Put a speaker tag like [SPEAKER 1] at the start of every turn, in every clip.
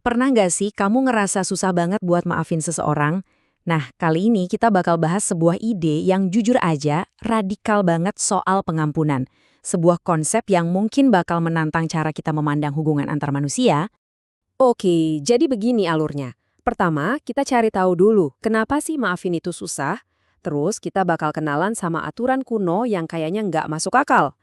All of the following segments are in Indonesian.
[SPEAKER 1] Pernah nggak sih kamu ngerasa susah banget buat maafin seseorang? Nah, kali ini kita bakal bahas sebuah ide yang jujur aja radikal banget soal pengampunan. Sebuah konsep yang mungkin bakal menantang cara kita memandang hubungan antar manusia.
[SPEAKER 2] Oke, jadi begini alurnya. Pertama, kita cari tahu dulu kenapa sih maafin itu susah. Terus kita bakal kenalan sama aturan kuno yang kayaknya nggak masuk akal.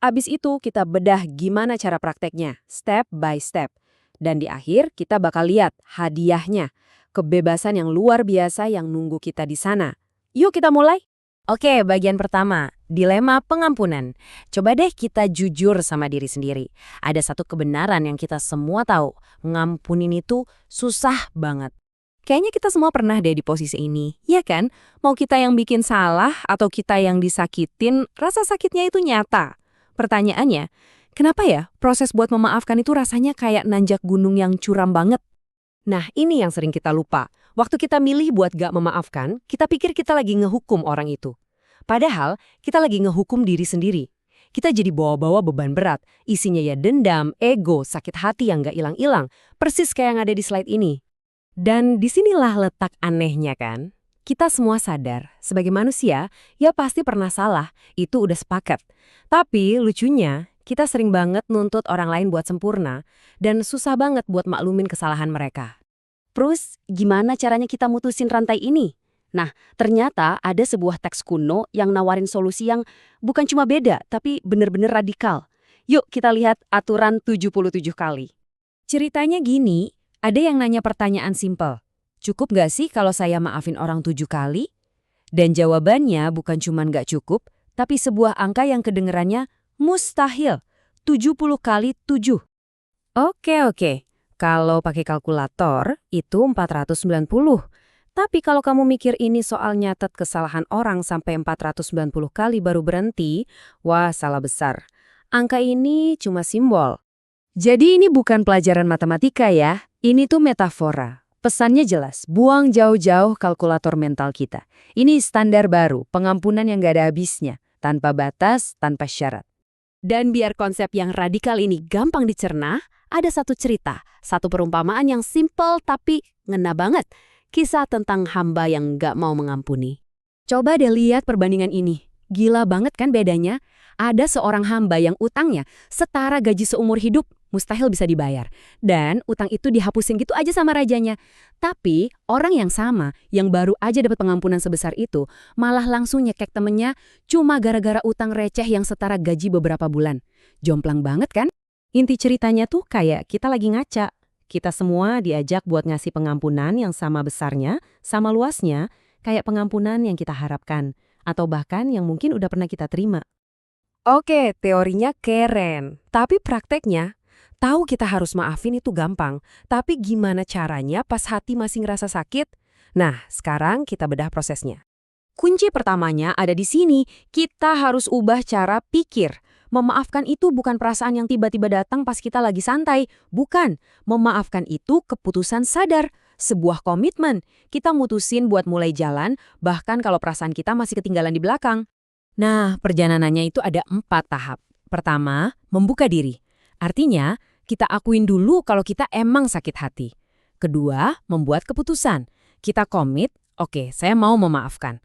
[SPEAKER 2] Abis itu kita bedah gimana cara prakteknya, step by step. Dan di akhir kita bakal lihat hadiahnya, kebebasan yang luar biasa yang nunggu kita di sana. Yuk kita mulai.
[SPEAKER 1] Oke, bagian pertama, dilema pengampunan. Coba deh kita jujur sama diri sendiri. Ada satu kebenaran yang kita semua tahu, ngampunin itu susah banget. Kayaknya kita semua pernah deh di posisi ini, ya kan? Mau kita yang bikin salah atau kita yang disakitin, rasa sakitnya itu nyata. Pertanyaannya, kenapa ya proses buat memaafkan itu rasanya kayak nanjak gunung yang curam banget?
[SPEAKER 2] Nah, ini yang sering kita lupa. Waktu kita milih buat gak memaafkan, kita pikir kita lagi ngehukum orang itu. Padahal, kita lagi ngehukum diri sendiri. Kita jadi bawa-bawa beban berat. Isinya ya dendam, ego, sakit hati yang gak hilang-hilang. Persis kayak yang ada di slide ini. Dan disinilah letak anehnya kan? Kita semua sadar, sebagai manusia, ya pasti pernah salah. Itu udah sepakat. Tapi lucunya, kita sering banget nuntut orang lain buat sempurna, dan susah banget buat maklumin kesalahan mereka. Terus, gimana caranya kita mutusin rantai ini? Nah, ternyata ada sebuah teks kuno yang nawarin solusi yang bukan cuma beda, tapi bener-bener radikal. Yuk kita lihat aturan 77 kali.
[SPEAKER 1] Ceritanya gini, ada yang nanya pertanyaan simpel. Cukup nggak sih kalau saya maafin orang 7 kali? Dan jawabannya bukan cuma nggak cukup, tapi sebuah angka yang kedengerannya mustahil. 70 kali 7. Oke. Kalau pakai kalkulator, itu 490. Tapi kalau kamu mikir ini soal nyatet kesalahan orang sampai 490 kali baru berhenti, wah salah besar. Angka ini cuma simbol. Jadi ini bukan pelajaran matematika ya, ini tuh metafora. Pesannya jelas, buang jauh-jauh kalkulator mental kita. Ini standar baru, pengampunan yang gak ada habisnya, tanpa batas, tanpa syarat.
[SPEAKER 2] Dan biar konsep yang radikal ini gampang dicerna, ada satu cerita, satu perumpamaan yang simple tapi ngena banget. Kisah tentang hamba yang gak mau mengampuni. Coba deh lihat perbandingan ini. Gila banget kan bedanya? Ada seorang hamba yang utangnya setara gaji seumur hidup, mustahil bisa dibayar. Dan utang itu dihapusin gitu aja sama rajanya. Tapi orang yang sama, yang baru aja dapat pengampunan sebesar itu, malah langsung nyekek temennya cuma gara-gara utang receh yang setara gaji beberapa bulan. Jomplang banget kan? Inti ceritanya tuh kayak kita lagi ngaca. Kita semua diajak buat ngasih pengampunan yang sama besarnya, sama luasnya, kayak pengampunan yang kita harapkan. Atau bahkan yang mungkin udah pernah kita terima. Oke, teorinya keren. Tapi prakteknya, tahu kita harus maafin itu gampang. Tapi gimana caranya pas hati masih ngerasa sakit? Nah, sekarang kita bedah prosesnya. Kunci pertamanya ada di sini. Kita harus ubah cara pikir. Memaafkan itu bukan perasaan yang tiba-tiba datang pas kita lagi santai. Bukan. Memaafkan itu keputusan sadar. Sebuah komitmen. Kita mutusin buat mulai jalan, bahkan kalau perasaan kita masih ketinggalan di belakang. Nah, perjalanannya itu ada 4 tahap. Pertama, membuka diri. Artinya, kita akuin dulu kalau kita emang sakit hati. Kedua, membuat keputusan. Kita komit, oke, saya mau memaafkan.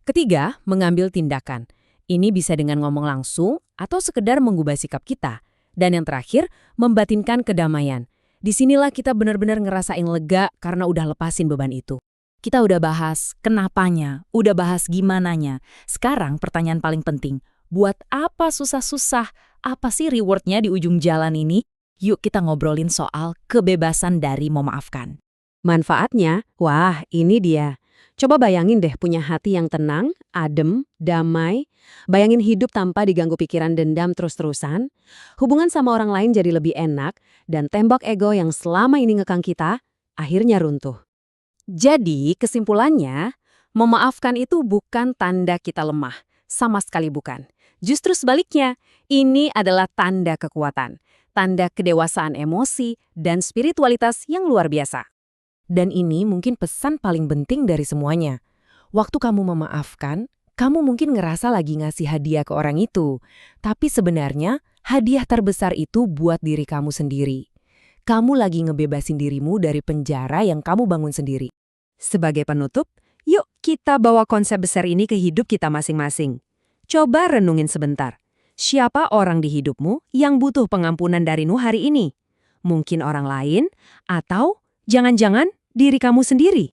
[SPEAKER 2] Ketiga, mengambil tindakan. Ini bisa dengan ngomong langsung atau sekedar mengubah sikap kita. Dan yang terakhir, membatinkan kedamaian. Disinilah kita benar-benar ngerasain lega karena udah lepasin beban itu. Kita udah bahas kenapanya, udah bahas gimananya. Sekarang pertanyaan paling penting, buat apa susah-susah? Apa sih rewardnya di ujung jalan ini? Yuk kita ngobrolin soal kebebasan dari memaafkan. Manfaatnya, wah ini dia. Coba bayangin deh punya hati yang tenang, adem, damai. Bayangin hidup tanpa diganggu pikiran dendam terus-terusan. Hubungan sama orang lain jadi lebih enak. Dan tembok ego yang selama ini ngekang kita, akhirnya runtuh. Jadi kesimpulannya, memaafkan itu bukan tanda kita lemah. Sama sekali bukan. Justru sebaliknya, ini adalah tanda kekuatan. Tanda kedewasaan emosi dan spiritualitas yang luar biasa. Dan ini mungkin pesan paling penting dari semuanya. Waktu kamu memaafkan, kamu mungkin ngerasa lagi ngasih hadiah ke orang itu. Tapi sebenarnya, hadiah terbesar itu buat diri kamu sendiri.
[SPEAKER 1] kamu lagi ngebebasin dirimu dari penjara yang kamu bangun sendiri. Sebagai penutup, yuk kita bawa konsep besar ini ke hidup kita masing-masing. Coba renungin sebentar. Siapa orang di hidupmu yang butuh pengampunan darimu hari ini? Mungkin orang lain, atau jangan-jangan diri kamu sendiri?